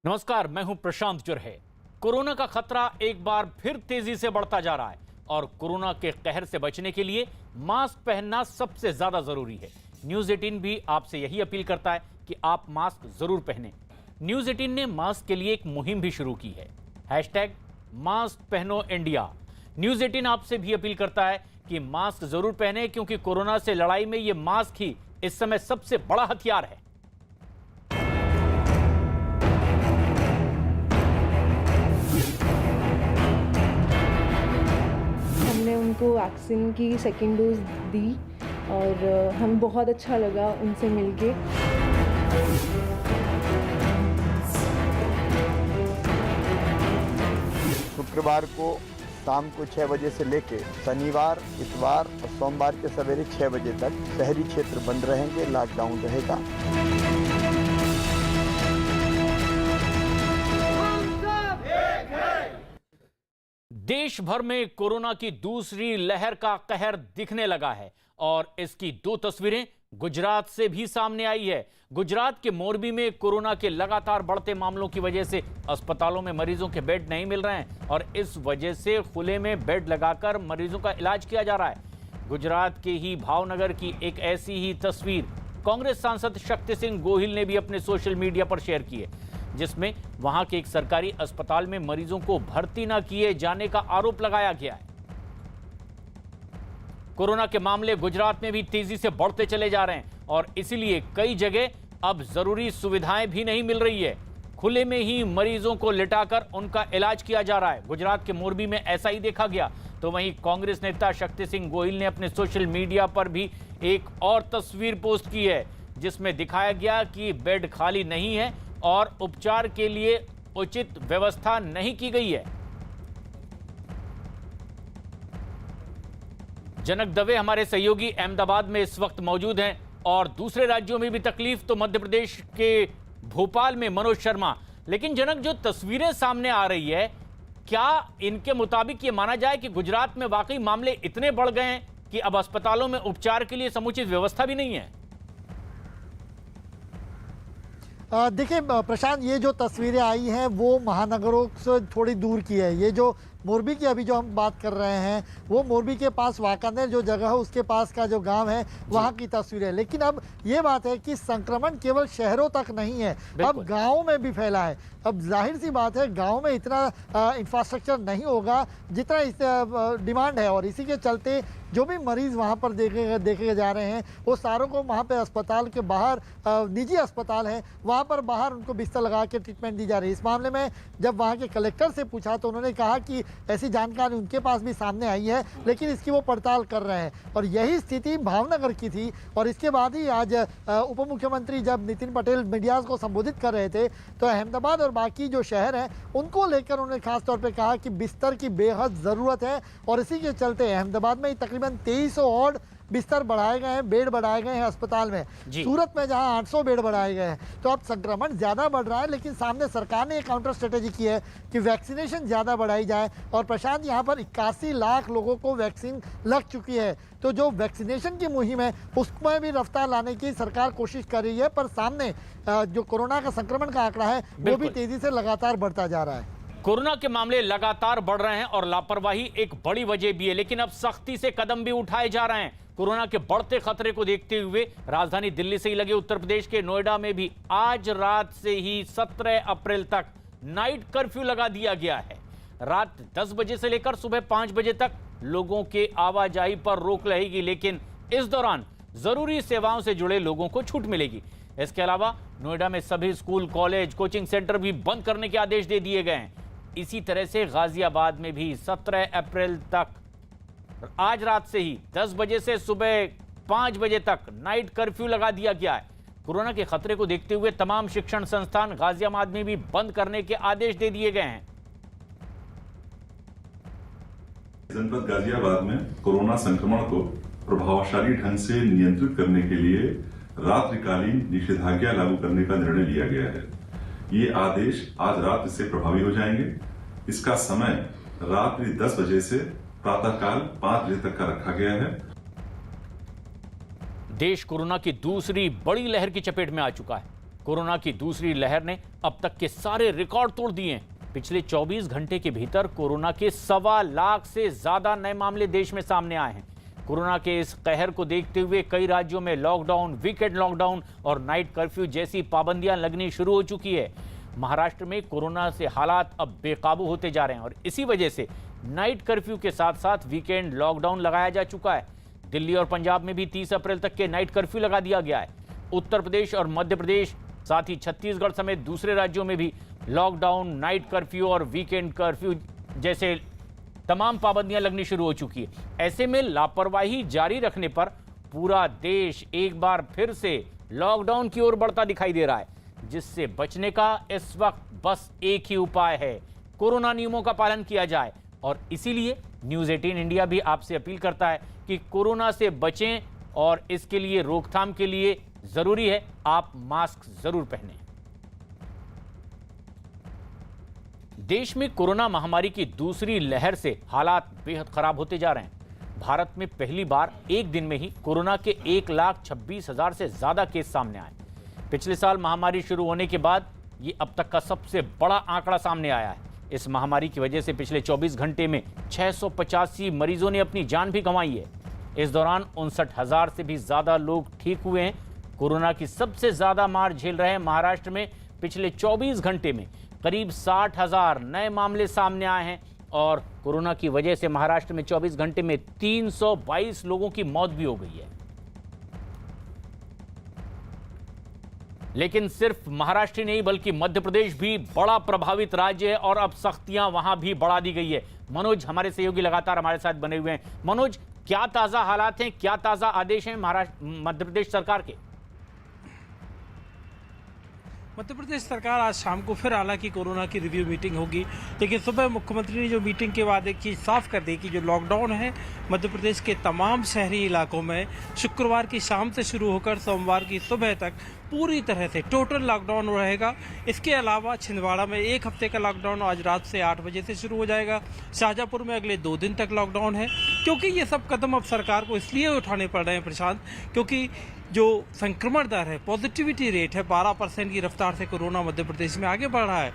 नमस्कार, मैं हूं प्रशांत जुर्हे। कोरोना का खतरा एक बार फिर तेजी से बढ़ता जा रहा है और कोरोना के कहर से बचने के लिए मास्क पहनना सबसे ज्यादा जरूरी है। न्यूज 18 भी आपसे यही अपील करता है कि आप मास्क जरूर पहनें। न्यूज 18 ने मास्क के लिए एक मुहिम भी शुरू की है, #मास्क पहनो इंडिया। न्यूज 18 आपसे भी अपील करता है कि मास्क जरूर पहने, क्योंकि कोरोना से लड़ाई में ये मास्क ही इस समय सबसे बड़ा हथियार है। हमने उनको वैक्सीन की सेकेंड डोज दी और हमें बहुत अच्छा लगा उनसे मिलके। शुक्रवार को शाम को 6 बजे से लेके शनिवार, इतवार और सोमवार के सवेरे 6 बजे तक शहरी क्षेत्र बंद रहेंगे, लॉकडाउन रहेगा। देश भर में कोरोना की दूसरी लहर का कहर दिखने लगा है और इसकी दो तस्वीरें गुजरात से भी सामने आई है। गुजरात के मोरबी में कोरोना के लगातार बढ़ते मामलों की वजह से अस्पतालों में मरीजों के बेड नहीं मिल रहे हैं और इस वजह से खुले में बेड लगाकर मरीजों का इलाज किया जा रहा है। गुजरात के ही भावनगर की एक ऐसी ही तस्वीर कांग्रेस सांसद शक्ति सिंह गोहिल ने भी अपने सोशल मीडिया पर शेयर की है, जिसमें वहां के एक सरकारी अस्पताल में मरीजों को भर्ती न किए जाने का आरोप लगाया गया है। कोरोना के मामले गुजरात में भी तेजी से बढ़ते चले जा रहे हैं और इसीलिए कई जगह अब जरूरी सुविधाएं भी नहीं मिल रही है। खुले में ही मरीजों को लिटाकर उनका इलाज किया जा रहा है। गुजरात के मोरबी में ऐसा ही देखा गया। तो वहीं कांग्रेस नेता शक्ति सिंह गोहिल ने अपने सोशल मीडिया पर भी एक और तस्वीर पोस्ट की है, जिसमें दिखाया गया कि बेड खाली नहीं है और उपचार के लिए उचित व्यवस्था नहीं की गई है। जनक दवे हमारे सहयोगी अहमदाबाद में इस वक्त मौजूद हैं और दूसरे राज्यों में भी तकलीफ तो मध्य प्रदेश के भोपाल में मनोज शर्मा। लेकिन जनक, जो तस्वीरें सामने आ रही है, क्या इनके मुताबिक ये माना जाए कि गुजरात में वाकई मामले इतने बढ़ गए हैं कि अब अस्पतालों में उपचार के लिए समुचित व्यवस्था भी नहीं है? देखिए प्रशांत, ये जो तस्वीरें आई हैं वो महानगरों से थोड़ी दूर की है। ये जो मोरबी की अभी जो हम बात कर रहे हैं वो मोरबी के पास वाकानेर जो जगह है उसके पास का जो गांव है वहाँ की तस्वीर है। लेकिन अब ये बात है कि संक्रमण केवल शहरों तक नहीं है, अब गाँव में भी फैला है। अब जाहिर सी बात है गांव में इतना इंफ्रास्ट्रक्चर नहीं होगा जितना इस डिमांड है और इसी के चलते जो भी मरीज़ वहाँ पर देखे जा रहे हैं वो सारों को वहाँ पे अस्पताल के बाहर निजी अस्पताल है वहाँ पर बाहर उनको बिस्तर लगा के ट्रीटमेंट दी जा रही है। इस मामले में जब वहाँ के कलेक्टर से पूछा तो उन्होंने कहा कि ऐसी जानकारी उनके पास भी सामने आई है, लेकिन इसकी वो पड़ताल कर रहे हैं। और यही स्थिति भावनगर की थी और इसके बाद ही आज उप मुख्यमंत्री जब नितिन पटेल मीडिया को संबोधित कर रहे थे तो अहमदाबाद और बाकी जो शहर हैं उनको लेकर उन्होंने खास तौर पे कहा कि बिस्तर की बेहद ज़रूरत है और इसी के चलते अहमदाबाद में तकरीबन 2300 और बिस्तर बढ़ाए गए हैं, बेड बढ़ाए गए हैं अस्पताल में। सूरत में जहां 800 बेड बढ़ाए गए हैं। तो अब संक्रमण ज़्यादा बढ़ रहा है, लेकिन सामने सरकार ने एक काउंटर स्ट्रेटेजी की है कि वैक्सीनेशन ज़्यादा बढ़ाई जाए। और प्रशांत, यहाँ पर 81 लाख लोगों को वैक्सीन लग चुकी है, तो जो वैक्सीनेशन की मुहिम है उसमें भी रफ्तार लाने की सरकार कोशिश कर रही है। पर सामने जो कोरोना का संक्रमण का आंकड़ा है वो भी तेजी से लगातार बढ़ता जा रहा है। कोरोना के मामले लगातार बढ़ रहे हैं और लापरवाही एक बड़ी वजह भी है, लेकिन अब सख्ती से कदम भी उठाए जा रहे हैं। कोरोना के बढ़ते खतरे को देखते हुए राजधानी दिल्ली से ही लगे उत्तर प्रदेश के नोएडा में भी आज रात से ही 17 अप्रैल तक नाइट कर्फ्यू लगा दिया गया है। रात 10 बजे से लेकर सुबह 5 बजे तक लोगों के आवाजाही पर रोक रहेगी, लेकिन इस दौरान जरूरी सेवाओं से जुड़े लोगों को छूट मिलेगी। इसके अलावा नोएडा में सभी स्कूल, कॉलेज, कोचिंग सेंटर भी बंद करने के आदेश दे दिए गए हैं। इसी तरह से गाजियाबाद में भी 17 अप्रैल तक आज रात से ही 10 बजे से सुबह 5 बजे तक नाइट कर्फ्यू लगा दिया गया है। कोरोना के खतरे को देखते हुए तमाम शिक्षण संस्थान गाजियाबाद में भी बंद करने के आदेश दे दिए गए हैं। जनपद गाजियाबाद में कोरोना संक्रमण को प्रभावशाली ढंग से नियंत्रित करने के लिए रात्रिकालीन निषेधाज्ञा लागू करने का निर्णय लिया गया है। ये आदेश आज रात से प्रभावी हो जाएंगे। इसका समय रात्रि 10 बजे से प्रातःकाल 5 बजे तक का रखा गया है। देश कोरोना की दूसरी बड़ी लहर की चपेट में आ चुका है। कोरोना की दूसरी लहर ने अब तक के सारे रिकॉर्ड तोड़ दिए हैं। पिछले 24 घंटे के भीतर कोरोना के 1.25 लाख से ज्यादा नए मामले देश में सामने आए हैं। कोरोना के इस कहर को देखते हुए कई राज्यों में लॉकडाउन, वीकेंड लॉकडाउन और नाइट कर्फ्यू जैसी पाबंदियां लगनी शुरू हो चुकी है। महाराष्ट्र में कोरोना से हालात अब बेकाबू होते जा रहे हैं और इसी वजह से नाइट कर्फ्यू के साथ साथ वीकेंड लॉकडाउन लगाया जा चुका है। दिल्ली और पंजाब में भी 30 अप्रैल तक के नाइट कर्फ्यू लगा दिया गया है। उत्तर प्रदेश और मध्य प्रदेश, साथ ही छत्तीसगढ़ समेत दूसरे राज्यों में भी लॉकडाउन, नाइट कर्फ्यू और वीकेंड कर्फ्यू जैसे तमाम पाबंदियां लगनी शुरू हो चुकी है। ऐसे में लापरवाही जारी रखने पर पूरा देश एक बार फिर से लॉकडाउन की ओर बढ़ता दिखाई दे रहा है, जिससे बचने का इस वक्त बस एक ही उपाय है, कोरोना नियमों का पालन किया जाए। और इसीलिए न्यूज़ 18 इंडिया भी आपसे अपील करता है कि कोरोना से बचें और इसके लिए रोकथाम के लिए जरूरी है आप मास्क जरूर पहनें। देश में कोरोना महामारी की दूसरी लहर से हालात बेहद खराब होते जा रहे हैं। भारत में पहली बार एक दिन में ही कोरोना के 1,26,000 से ज्यादा केस सामने आए। पिछले साल महामारी शुरू होने के बाद ये अब तक का सबसे बड़ा आंकड़ा सामने आया है। इस महामारी की वजह से पिछले 24 घंटे में 685 मरीजों ने अपनी जान भी गंवाई है। इस दौरान 59,000 से भी ज्यादा लोग ठीक हुए हैं। कोरोना की सबसे ज्यादा मार झेल रहे महाराष्ट्र में पिछले 24 घंटे में करीब 60,000 नए मामले सामने आए हैं और कोरोना की वजह से महाराष्ट्र में 24 घंटे में 322 लोगों की मौत भी हो गई है। लेकिन सिर्फ महाराष्ट्र ही नहीं बल्कि मध्य प्रदेश भी बड़ा प्रभावित राज्य है और अब सख्तियां वहां भी बढ़ा दी गई है। मनोज हमारे सहयोगी लगातार हमारे साथ बने हुए हैं। मनोज, क्या ताजा हालात हैं, क्या ताजा आदेश हैं मध्य प्रदेश सरकार के? मध्य प्रदेश सरकार आज शाम को फिर हालांकि कोरोना की रिव्यू मीटिंग होगी, लेकिन सुबह मुख्यमंत्री ने जो मीटिंग के बाद एक चीज़ साफ कर दी कि जो लॉकडाउन है मध्य प्रदेश के तमाम शहरी इलाकों में शुक्रवार की शाम से शुरू होकर सोमवार की सुबह तक पूरी तरह से टोटल लॉकडाउन रहेगा। इसके अलावा छिंदवाड़ा में 1 हफ्ते का लॉकडाउन आज रात से 8 बजे से शुरू हो जाएगा। शाहजहाँपुर में अगले 2 दिन तक लॉकडाउन है। क्योंकि ये सब कदम अब सरकार को इसलिए उठाने पड़ रहे हैं प्रशांत, क्योंकि जो संक्रमण दर है, पॉजिटिविटी रेट है, 12% की रफ्तार से कोरोना मध्य प्रदेश में आगे बढ़ रहा है।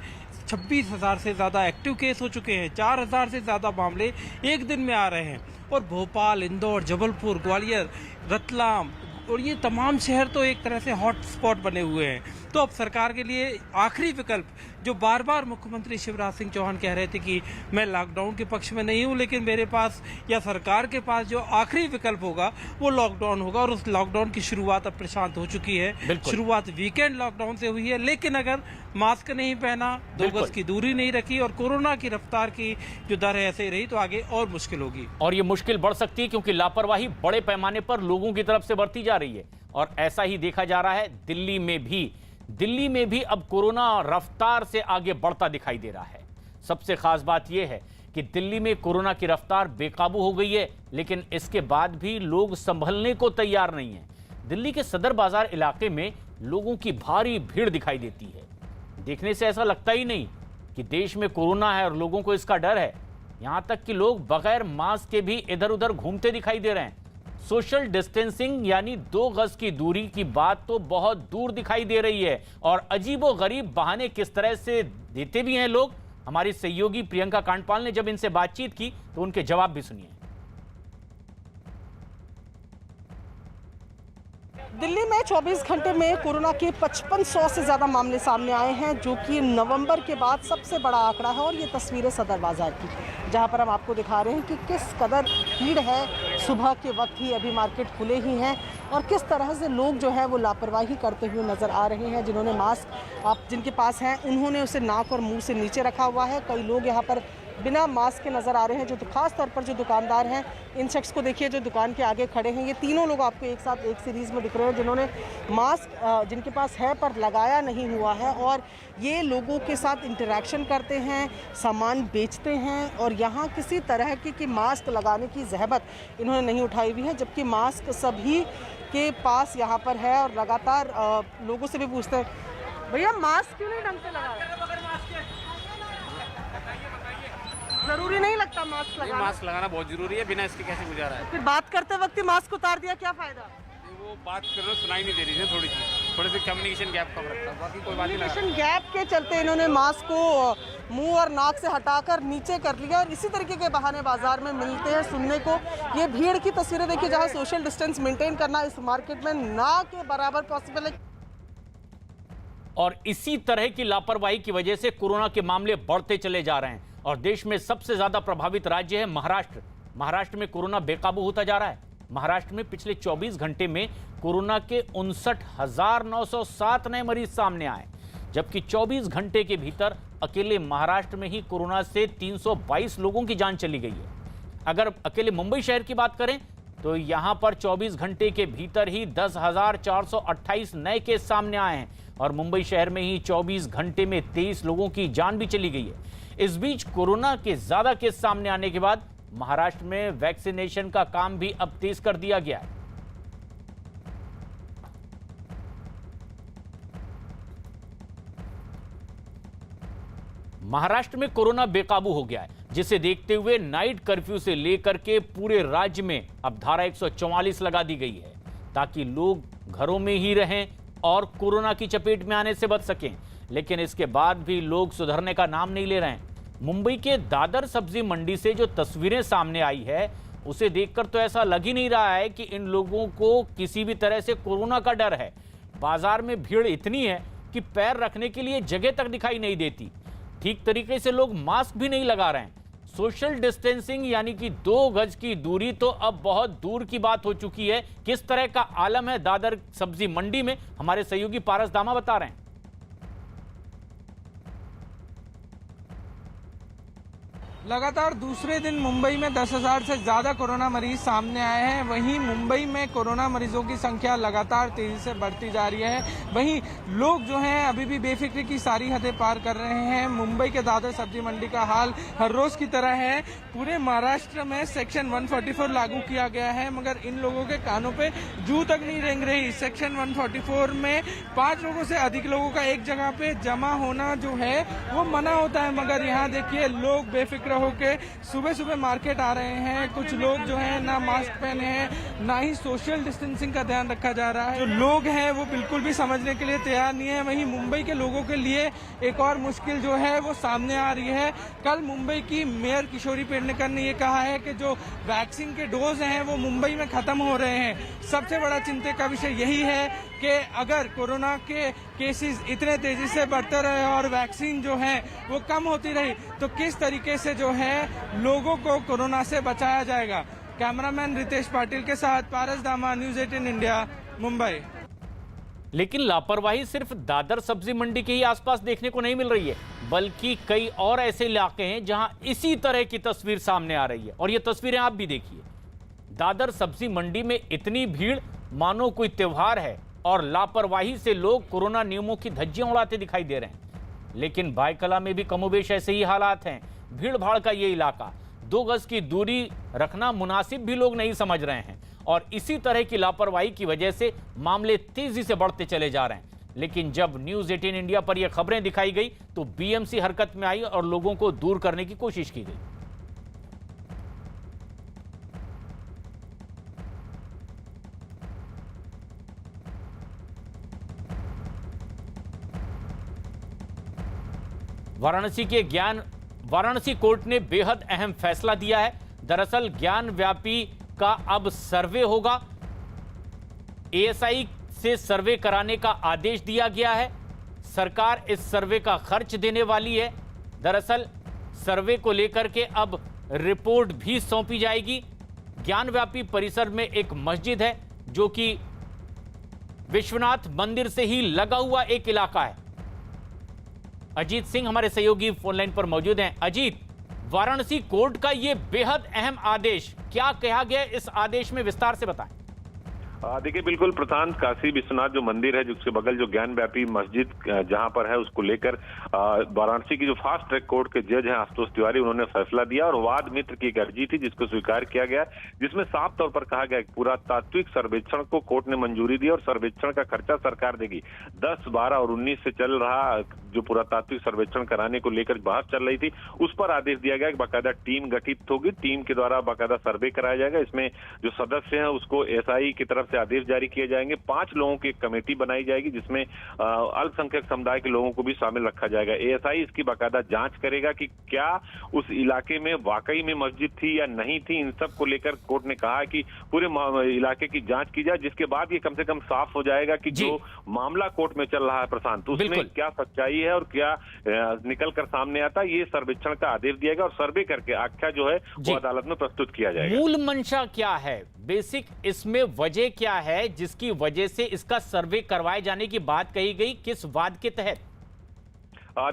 26,000 से ज़्यादा एक्टिव केस हो चुके हैं, 4,000 से ज़्यादा मामले एक दिन में आ रहे हैं और भोपाल, इंदौर, जबलपुर, ग्वालियर, रतलाम और ये तमाम शहर तो एक तरह से हॉट स्पॉट बने हुए हैं। तो अब सरकार के लिए आखिरी विकल्प, जो बार बार मुख्यमंत्री शिवराज सिंह चौहान कह रहे थे कि मैं लॉकडाउन के पक्ष में नहीं हूं, लेकिन मेरे पास या सरकार के पास जो आखिरी विकल्प होगा वो लॉकडाउन होगा और उस लॉकडाउन की शुरुआत अब प्रशांत हो चुकी है। शुरुआत वीकेंड लॉकडाउन से हुई है, लेकिन अगर मास्क नहीं पहना, 2 गज की दूरी नहीं रखी और कोरोना की रफ्तार की जो दर है ऐसे रही तो आगे और मुश्किल होगी। और ये मुश्किल बढ़ सकती है क्योंकि लापरवाही बड़े पैमाने पर लोगों की तरफ से बढ़ती जा रही है और ऐसा ही देखा जा रहा है दिल्ली में भी। दिल्ली में भी अब कोरोना रफ्तार से आगे बढ़ता दिखाई दे रहा है। सबसे खास बात यह है कि दिल्ली में कोरोना की रफ्तार बेकाबू हो गई है, लेकिन इसके बाद भी लोग संभलने को तैयार नहीं है। दिल्ली के सदर बाजार इलाके में लोगों की भारी भीड़ दिखाई देती है। देखने से ऐसा लगता ही नहीं कि देश में कोरोना है और लोगों को इसका डर है। यहां तक कि लोग बगैर मास्क के भी इधर उधर घूमते दिखाई दे रहे हैं। सोशल डिस्टेंसिंग यानी 2 गज की दूरी की बात तो बहुत दूर दिखाई दे रही है और अजीबोगरीब बहाने किस तरह से देते भी हैं लोग। हमारी सहयोगी प्रियंका कांडपाल ने जब इनसे बातचीत की तो उनके जवाब भी सुनिए। दिल्ली में 24 घंटे में कोरोना के 5500 से ज़्यादा मामले सामने आए हैं, जो कि नवंबर के बाद सबसे बड़ा आंकड़ा है। और ये तस्वीरें सदर बाजार की, जहां पर हम आपको दिखा रहे हैं कि किस कदर भीड़ है। सुबह के वक्त ही अभी मार्केट खुले ही हैं और किस तरह से लोग जो है वो लापरवाही करते हुए नज़र आ रहे हैं। जिन्होंने मास्क आप जिनके पास हैं उन्होंने उसे नाक और मुँह से नीचे रखा हुआ है। कई लोग यहाँ पर बिना मास्क के नज़र आ रहे हैं। जो खास तौर पर जो दुकानदार हैं, इन शख्स को देखिए जो दुकान के आगे खड़े हैं। ये तीनों लोग आपको एक साथ एक सीरीज़ में दिख रहे हैं जिन्होंने मास्क जिनके पास है पर लगाया नहीं हुआ है और ये लोगों के साथ इंटरेक्शन करते हैं, सामान बेचते हैं और यहाँ किसी तरह की मास्क लगाने की जहमत इन्होंने नहीं उठाई हुई है, जबकि मास्क सभी के पास यहाँ पर है। और लगातार लोगों से भी पूछते हैं, भैया मास्क क्यों नहीं ढंग से लगा रहे? जरूरी नहीं लगता मास्क लगाना? मास्क लगाना बहुत जरूरी है, बिना इसके कैसे गुजारा है। फिर बात करते वक्त ही मास्क उतार दिया, क्या फायदा? वो बात कर रहे सुनाई नहीं दे रही है थोड़ी सी। थोड़े से कम्युनिकेशन गैप कम रखता है, बाकी कोई बात नहीं। कम्युनिकेशन गैप के चलते इन्होंने मास्क को मुंह और नाक से हटाकर नीचे कर लिया और इसी तरीके के बहाने बाजार में मिलते हैं सुनने को। ये भीड़ की तस्वीरें देखिए, जहां सोशल डिस्टेंस मेंटेन करना इस मार्केट में ना के बराबर पॉसिबल है। और इसी तरह की लापरवाही की वजह से कोरोना के मामले बढ़ते चले जा रहे हैं और देश में सबसे ज्यादा प्रभावित राज्य है महाराष्ट्र। महाराष्ट्र में कोरोना बेकाबू होता जा रहा है। महाराष्ट्र में पिछले 24 घंटे में कोरोना के 59,907 नए मरीज सामने आए, जबकि 24 घंटे के भीतर अकेले महाराष्ट्र में ही कोरोना से 322 लोगों की जान चली गई है। अगर अकेले मुंबई शहर की बात करें तो यहां पर 24 घंटे के भीतर ही 10,428 नए केस सामने आए हैं और मुंबई शहर में ही 24 घंटे में 23 लोगों की जान भी चली गई है। इस बीच कोरोना के ज्यादा केस सामने आने के बाद महाराष्ट्र में वैक्सीनेशन का काम भी अब तेज कर दिया गया है। महाराष्ट्र में कोरोना बेकाबू हो गया है, जिसे देखते हुए नाइट कर्फ्यू से लेकर के पूरे राज्य में अब धारा 144 लगा दी गई है ताकि लोग घरों में ही रहें और कोरोना की चपेट में आने से बच सकें। लेकिन इसके बाद भी लोग सुधरने का नाम नहीं ले रहे हैं। मुंबई के दादर सब्जी मंडी से जो तस्वीरें सामने आई है उसे देखकर तो ऐसा लग ही नहीं रहा है कि इन लोगों को किसी भी तरह से कोरोना का डर है। बाजार में भीड़ इतनी है कि पैर रखने के लिए जगह तक दिखाई नहीं देती। ठीक तरीके से लोग मास्क भी नहीं लगा रहे हैं। सोशल डिस्टेंसिंग यानी कि 2 गज की दूरी तो अब बहुत दूर की बात हो चुकी है। किस तरह का आलम है दादर सब्जी मंडी में, हमारे सहयोगी पारस दामा बता रहे हैं। लगातार दूसरे दिन मुंबई में 10,000 से ज्यादा कोरोना मरीज सामने आए हैं। वहीं मुंबई में कोरोना मरीजों की संख्या लगातार तेजी से बढ़ती जा रही है। वहीं लोग जो हैं अभी भी बेफिक्री की सारी हदें पार कर रहे हैं। मुंबई के दादर सब्जी मंडी का हाल हर रोज की तरह है। पूरे महाराष्ट्र में सेक्शन 144 लागू किया गया है, मगर इन लोगों के कानों पे जू तक नहीं रेंग रही। सेक्शन 144 में 5 लोगों से अधिक लोगों का एक जगह पे जमा होना जो है वो मना होता है, मगर यहाँ देखिए लोग बेफिक्र होके सुबह सुबह मार्केट आ रहे हैं। कुछ लोग जो हैं ना मास्क पहने हैं, ना ही सोशल डिस्टेंसिंग का ध्यान रखा जा रहा है। जो लोग हैं वो बिल्कुल भी समझने के लिए तैयार नहीं है। वहीं मुंबई के लोगों के लिए एक और मुश्किल जो है वो सामने आ रही है। कल मुंबई की मेयर किशोरी पेडनेकर ने ये कहा है कि जो वैक्सीन के डोज हैं वो मुंबई में खत्म हो रहे हैं। सबसे बड़ा चिंता का विषय यही है कि अगर कोरोना के केसेस इतने तेजी से बढ़ते रहे और वैक्सीन जो है वो कम होती रही तो किस तरीके से जो है लोगों को कोरोना से बचाया जाएगा। कैमरामैन रितेश पाटिल के साथ पारस दामा, न्यूज़ 18 इंडिया, मुंबई। लेकिन लापरवाही सिर्फ दादर सब्जी मंडी के ही आसपास देखने को नहीं मिल रही है, बल्कि कई और ऐसे इलाके हैं जहां इसी तरह की तस्वीर सामने आ रही है। और ये तस्वीरें आप भी देखिए। दादर सब्जी मंडी में इतनी भीड़ मानो कोई त्योहार है और लापरवाही से लोग कोरोना नियमों की धज्जियां उड़ाते दिखाई दे रहे हैं। लेकिन भायकला में भी कमोबेश ऐसे ही हालात हैं। भीड़ भाड़ का ये इलाका, 2 गज की दूरी रखना मुनासिब भी लोग नहीं समझ रहे हैं और इसी तरह की लापरवाही की वजह से मामले तेजी से बढ़ते चले जा रहे हैं। लेकिन जब न्यूज़ 18 इंडिया पर यह खबरें दिखाई गई तो बीएमसी हरकत में आई और लोगों को दूर करने की कोशिश की गई। वाराणसी कोर्ट ने बेहद अहम फैसला दिया है। दरअसल ज्ञान व्यापी का अब सर्वे होगा। एएसआई से सर्वे कराने का आदेश दिया गया है। सरकार इस सर्वे का खर्च देने वाली है। दरअसल सर्वे को लेकर के अब रिपोर्ट भी सौंपी जाएगी। ज्ञान व्यापी परिसर में एक मस्जिद है जो कि विश्वनाथ मंदिर से ही लगा हुआ एक इलाका है। अजीत सिंह हमारे सहयोगी फोनलाइन पर मौजूद हैं। अजीत, वाराणसी कोर्ट का यह बेहद अहम आदेश, क्या कहा गया इस आदेश में, विस्तार से बताएं। देखिए, बिल्कुल प्रशांत, काशी विश्वनाथ जो मंदिर है जिसके बगल जो ज्ञान व्यापी मस्जिद जहां पर है उसको लेकर वाराणसी की जो फास्ट ट्रैक कोर्ट के जज हैं आशुतोष तिवारी, उन्होंने फैसला दिया और वाद मित्र की एक अर्जी थी जिसको स्वीकार किया गया, जिसमें साफ तौर पर कहा गया कि पुरातात्विक सर्वेक्षण को कोर्ट ने मंजूरी दी और सर्वेक्षण का खर्चा सरकार देगी। 10, 12 और 19 से चल रहा जो पुरातात्विक सर्वेक्षण कराने को लेकर बहस चल रही थी उस पर आदेश दिया गया कि बाकायदा टीम गठित होगी, टीम के द्वारा बाकायदा सर्वे कराया जाएगा। इसमें जो सदस्य हैं उसको एसआई की तरफ तरफ से आदेश जारी किए जाएंगे। 5 लोगों की एक कमेटी बनाई जाएगी जिसमें अल्पसंख्यक समुदाय के लोगों को भी शामिल रखा जाएगा। एएसआई इसकी बाकायदा जांच करेगा कि क्या उस इलाके में वाकई में मस्जिद थी या नहीं थी। इन सब को लेकर कोर्ट ने कहा है कि पूरे इलाके की जांच की जाए, जिसके बाद ये कम से कम साफ हो जाएगा कि जो मामला कोर्ट में चल रहा है प्रशांत, उसमें क्या सच्चाई है और क्या निकल कर सामने आता है। ये सर्वेक्षण का आदेश दिया गया और सर्वे करके आख्या जो है वो अदालत में प्रस्तुत किया जाएगा। मूल मंशा क्या है, बेसिक इसमें वजह क्या है जिसकी वजह से इसका सर्वे करवाए जाने की बात कही गई, किस वाद के तहत?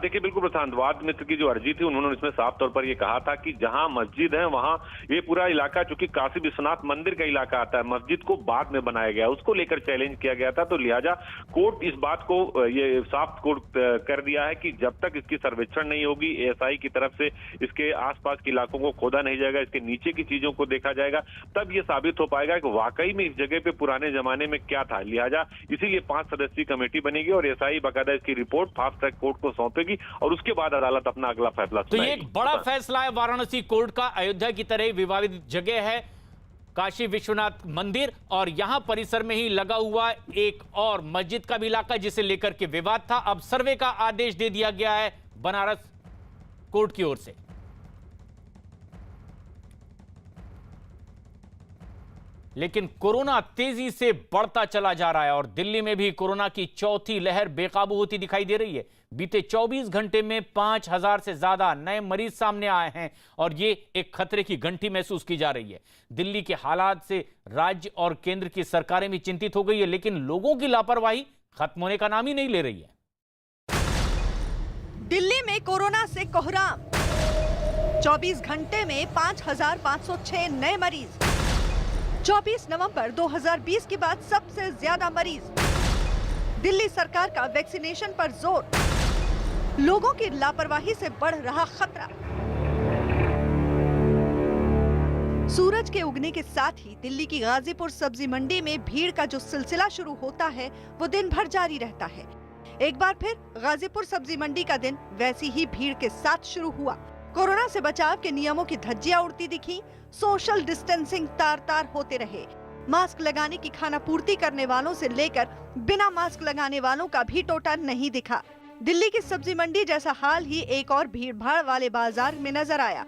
देखिए बिल्कुल प्रशांत, वाद मित्र की जो अर्जी थी उन्होंने इसमें साफ तौर पर ये कहा था कि जहां मस्जिद है वहां ये पूरा इलाका, चूंकि काशी विश्वनाथ मंदिर का इलाका आता है, मस्जिद को बाद में बनाया गया, उसको लेकर चैलेंज किया गया था। तो लिहाजा कोर्ट इस बात को ये साफ कोर्ट कर दिया है कि जब तक इसकी सर्वेक्षण नहीं होगी, एएसआई की तरफ से इसके आसपास के इलाकों को खोदा नहीं जाएगा, इसके नीचे की चीजों को देखा जाएगा, तब ये साबित हो पाएगा कि वाकई में इस जगह पे पुराने जमाने में क्या था। लिहाजा इसीलिए 5 सदस्यीय कमेटी बनेगी और एएसआई बाकायदा इसकी रिपोर्ट फास्ट ट्रैक कोर्ट को सौंपेगी और उसके बाद अदालत अपना अगला फैसला तो ये एक बड़ा फैसला है वाराणसी कोर्ट का। अयोध्या की तरह विवादित जगह है काशी विश्वनाथ मंदिर और यहां परिसर में ही लगा हुआ एक और मस्जिद का भी इलाका जिसे लेकर के विवाद था। अब सर्वे का आदेश दे दिया गया है बनारस कोर्ट की ओर से। लेकिन कोरोना तेजी से बढ़ता चला जा रहा है और दिल्ली में भी कोरोना की चौथी लहर बेकाबू होती दिखाई दे रही है। बीते 24 घंटे में 5000 से ज्यादा नए मरीज सामने आए हैं और ये एक खतरे की घंटी महसूस की जा रही है। दिल्ली के हालात से राज्य और केंद्र की सरकारें भी चिंतित हो गई है, लेकिन लोगों की लापरवाही खत्म होने का नाम ही नहीं ले रही है। दिल्ली में कोरोना से कोहराम, 24 घंटे में 5506 नए मरीज। 24 नवंबर 2020 के बाद सबसे ज्यादा मरीज। दिल्ली सरकार का वैक्सीनेशन पर जोर, लोगों की लापरवाही से बढ़ रहा खतरा। सूरज के उगने के साथ ही दिल्ली की गाजीपुर सब्जी मंडी में भीड़ का जो सिलसिला शुरू होता है वो दिन भर जारी रहता है। एक बार फिर गाजीपुर सब्जी मंडी का दिन वैसी ही भीड़ के साथ शुरू हुआ। कोरोना से बचाव के नियमों की धज्जियां उड़ती दिखी, सोशल डिस्टेंसिंग तार होते रहे। मास्क लगाने की खाना पूर्ति करने वालों से लेकर बिना मास्क लगाने वालों का भी टोटा नहीं दिखा। दिल्ली की सब्जी मंडी जैसा हाल ही एक और भीड़ भाड़ वाले बाजार में नजर आया।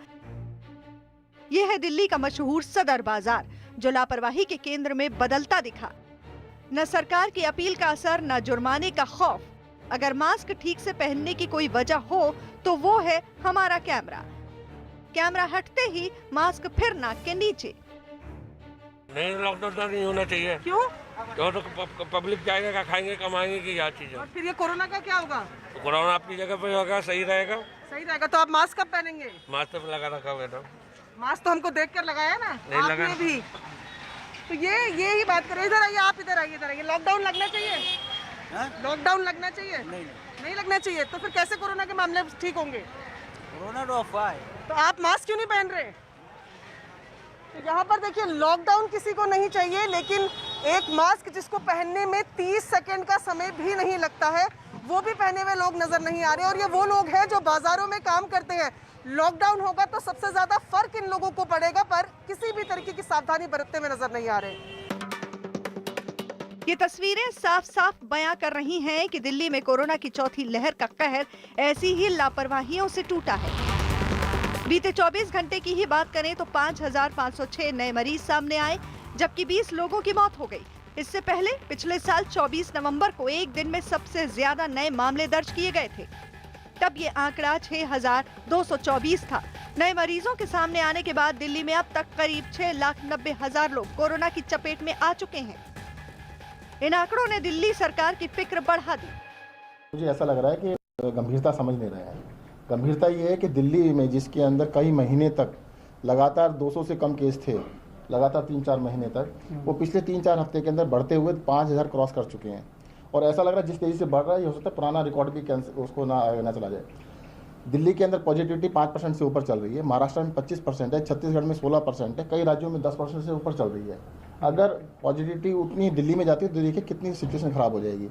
यह है दिल्ली का मशहूर सदर बाजार, जो लापरवाही के केंद्र में बदलता दिखा। न सरकार की अपील का असर, न जुर्माने का खौफ। अगर मास्क ठीक से पहनने की कोई वजह हो तो वो है हमारा कैमरा। कैमरा हटते ही मास्क फिर नाक के नीचे। नहीं, लॉकडाउन नहीं होना चाहिए। क्यों? तो पब्लिक जाएगा, क्या खाएंगे, कमाएंगे की क्या चीज है। और फिर ये कोरोना का क्या होगा? तो कोरोना अपनी जगह पे होगा, सही रहेगा। सही रहेगा। तो आप मास्क कब पहनेंगे? मास्क तो लगा रखा हुआ है। मास्क तो हमको देख कर लगाया ना, नहीं आपने लगा भी। तो ये ही बात करें। इधर आइए, आप इधर आइए। लॉकडाउन लगना चाहिए? लॉकडाउन लगना चाहिए? नहीं लगना चाहिए। तो फिर कैसे कोरोना के मामले ठीक होंगे? कोरोना तो अफवाह है। तो आप मास्क क्यों नहीं पहन रहे? तो यहाँ पर देखिए, लॉकडाउन किसी को नहीं चाहिए, लेकिन एक मास्क जिसको पहनने में 30 सेकंड का समय भी नहीं लगता है, वो भी पहने हुए लोग नजर नहीं आ रहे। और ये वो लोग हैं जो बाजारों में काम करते हैं। लॉकडाउन होगा तो सबसे ज्यादा फर्क इन लोगों को पड़ेगा, पर किसी भी तरीके की सावधानी बरतते हुए नजर नहीं आ रहे। ये तस्वीरें साफ साफ बयां कर रही हैं कि दिल्ली में कोरोना की चौथी लहर का कहर ऐसी ही लापरवाहियों से टूटा है। बीते 24 घंटे की ही बात करें तो 5506 नए मरीज सामने आए, जबकि 20 लोगों की मौत हो गई। इससे पहले पिछले साल 24 नवंबर को एक दिन में सबसे ज्यादा नए मामले दर्ज किए गए थे। तब ये आंकड़ा 6224 था। नए मरीजों के सामने आने के बाद दिल्ली में अब तक करीब 6,90,000 लोग कोरोना की चपेट में आ चुके हैं। इन आंकड़ों ने दिल्ली सरकार की फिक्र बढ़ा दी। मुझे ऐसा लग रहा है कि गंभीरता समझ नहीं रहे हैं। गंभीरता ये है कि दिल्ली में जिसके अंदर कई महीने तक लगातार 200 से कम केस थे, लगातार 3-4 महीने तक, वो पिछले 3-4 हफ्ते के अंदर बढ़ते हुए 5000 क्रॉस कर चुके हैं। और ऐसा लग रहा है जिस तेजी से बढ़ रहा है, ये हो सकता है पुराना रिकॉर्ड भी उसको ना चला जाए। दिल्ली के अंदर पॉजिटिविटी 5% से ऊपर चल रही है, महाराष्ट्र में 25% है, छत्तीसगढ़ में 16% है, कई राज्यों में 10% से ऊपर चल रही है। अगर पॉजिटिविटी उतनी दिल्ली में जाती है तो देखिए कितनी सिचुएशन खराब हो जाएगी।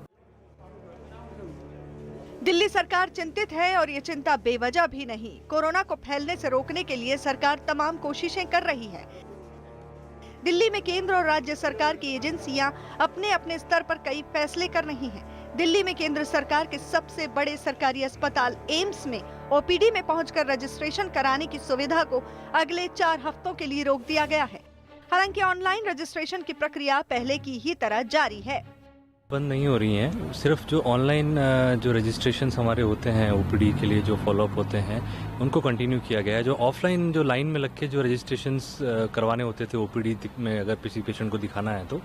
दिल्ली सरकार चिंतित है और ये चिंता बेवजह भी नहीं। कोरोना को फैलने से रोकने के लिए सरकार तमाम कोशिशें कर रही है। दिल्ली में केंद्र और राज्य सरकार की एजेंसियां अपने अपने स्तर पर कई फैसले कर रही हैं। दिल्ली में केंद्र सरकार के सबसे बड़े सरकारी अस्पताल एम्स में ओपीडी में पहुंचकर रजिस्ट्रेशन कराने की सुविधा को अगले 4 हफ्तों के लिए रोक दिया गया है। हालांकि ऑनलाइन रजिस्ट्रेशन की प्रक्रिया पहले की ही तरह जारी है। बंद नहीं हो रही हैं, सिर्फ जो ऑनलाइन जो रजिस्ट्रेशन हमारे होते हैं ओपीडी के लिए जो फॉलोअप होते हैं उनको कंटिन्यू किया गया है। जो ऑफलाइन जो लाइन में लग के जो रजिस्ट्रेशंस करवाने होते थे ओपीडी में, अगर किसी पेशेंट को दिखाना है तो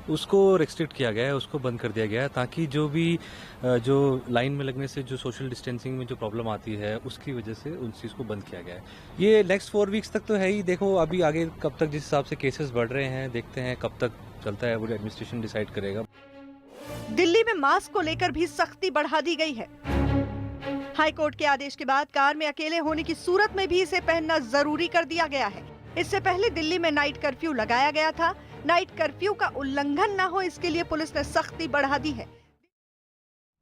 उसको रेस्ट्रिक्ट किया गया है, उसको बंद कर दिया गया है, ताकि जो भी जो लाइन में लगने से जो सोशल डिस्टेंसिंग में जो प्रॉब्लम आती है उसकी वजह से उस चीज़ को बंद किया गया है। ये नेक्स्ट 4 वीक्स तक तो है ही, देखो अभी आगे कब तक जिस हिसाब से केसेस बढ़ रहे हैं देखते हैं कब तक चलता है, वो एडमिनिस्ट्रेशन डिसाइड करेगा। दिल्ली में मास्क को लेकर भी सख्ती बढ़ा दी गई है। हाईकोर्ट के आदेश के बाद कार में अकेले होने की सूरत में भी इसे पहनना जरूरी कर दिया गया है। इससे पहले दिल्ली में नाइट कर्फ्यू लगाया गया था। नाइट कर्फ्यू का उल्लंघन न हो इसके लिए पुलिस ने सख्ती बढ़ा दी है।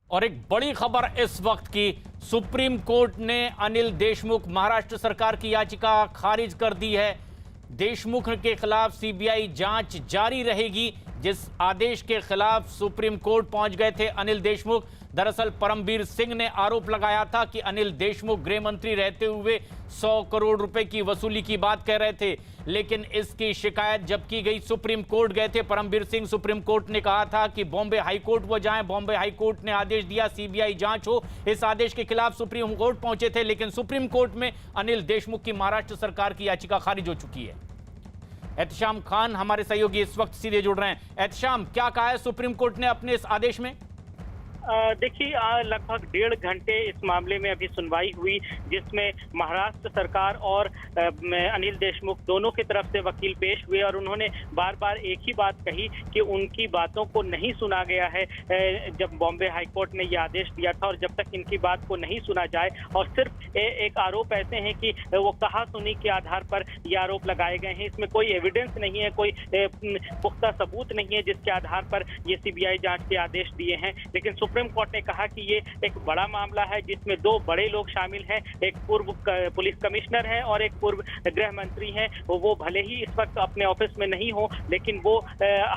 और एक बड़ी खबर इस वक्त की, सुप्रीम कोर्ट ने अनिल देशमुख महाराष्ट्र सरकार की याचिका खारिज कर दी है। देशमुख के खिलाफ सीबीआई जांच जारी रहेगी। जिस आदेश के खिलाफ सुप्रीम कोर्ट पहुंच गए थे अनिल देशमुख, दरअसल परमबीर सिंह ने आरोप लगाया था कि अनिल देशमुख गृह मंत्री रहते हुए 100 करोड़ रुपए की वसूली की बात कह रहे थे, लेकिन इसकी शिकायत जब की गई सुप्रीम कोर्ट गए थे परमबीर सिंह। सुप्रीम कोर्ट ने कहा था कि बॉम्बे हाईकोर्ट वो जाएं, बॉम्बे हाईकोर्ट ने आदेश दिया सीबीआई जांच हो। इस आदेश के खिलाफ सुप्रीम कोर्ट पहुंचे थे, लेकिन सुप्रीम कोर्ट में अनिल देशमुख की महाराष्ट्र सरकार की याचिका खारिज हो चुकी है। एहतशाम खान हमारे सहयोगी इस वक्त सीधे जुड़ रहे हैं। एहतशाम, क्या कहा है सुप्रीम कोर्ट ने अपने इस आदेश में? देखिए, लगभग 1.5 घंटे इस मामले में अभी सुनवाई हुई, जिसमें महाराष्ट्र सरकार और अनिल देशमुख दोनों की तरफ से वकील पेश हुए और उन्होंने बार बार एक ही बात कही कि उनकी बातों को नहीं सुना गया है। जब बॉम्बे हाईकोर्ट ने यह आदेश दिया था और जब तक इनकी बात को नहीं सुना जाए, और सिर्फ एक आरोप ऐसे हैं कि वो कहा सुनी के आधार पर ये आरोप लगाए गए हैं, इसमें कोई एविडेंस नहीं है, कोई पुख्ता सबूत नहीं है जिसके आधार पर ये सीबीआई जांच के आदेश दिए हैं। लेकिन सुप्रीम कोर्ट ने कहा कि ये एक बड़ा मामला है जिसमें 2 बड़े लोग शामिल हैं, एक पूर्व पुलिस कमिश्नर है और एक पूर्व गृह मंत्री हैं। वो भले ही इस वक्त अपने ऑफिस में नहीं हो, लेकिन वो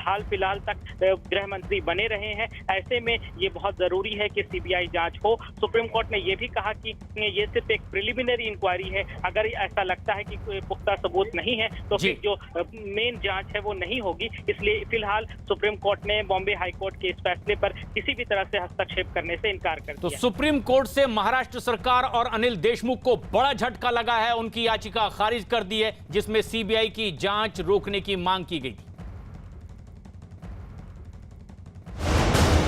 हाल फिलहाल तक गृह मंत्री बने रहे हैं। ऐसे में ये बहुत जरूरी है कि सीबीआई जांच हो। सुप्रीम कोर्ट ने ये भी कहा कि ये सिर्फ एक प्रिलिमिनरी इंक्वायरी है, अगर ऐसा लगता है कि कोई पुख्ता सबूत नहीं है तो फिर जो मेन जांच है वो नहीं होगी। इसलिए फिलहाल सुप्रीम कोर्ट ने बॉम्बे हाईकोर्ट के इस फैसले पर किसी भी तरह से हस्तक्षेप करने से इनकार कर दिया। तो सुप्रीम कोर्ट से महाराष्ट्र सरकार और अनिल देशमुख को बड़ा झटका लगा है, उनकी याचिका खारिज कर दी है जिसमें सीबीआई की जांच रोकने की मांग की गई।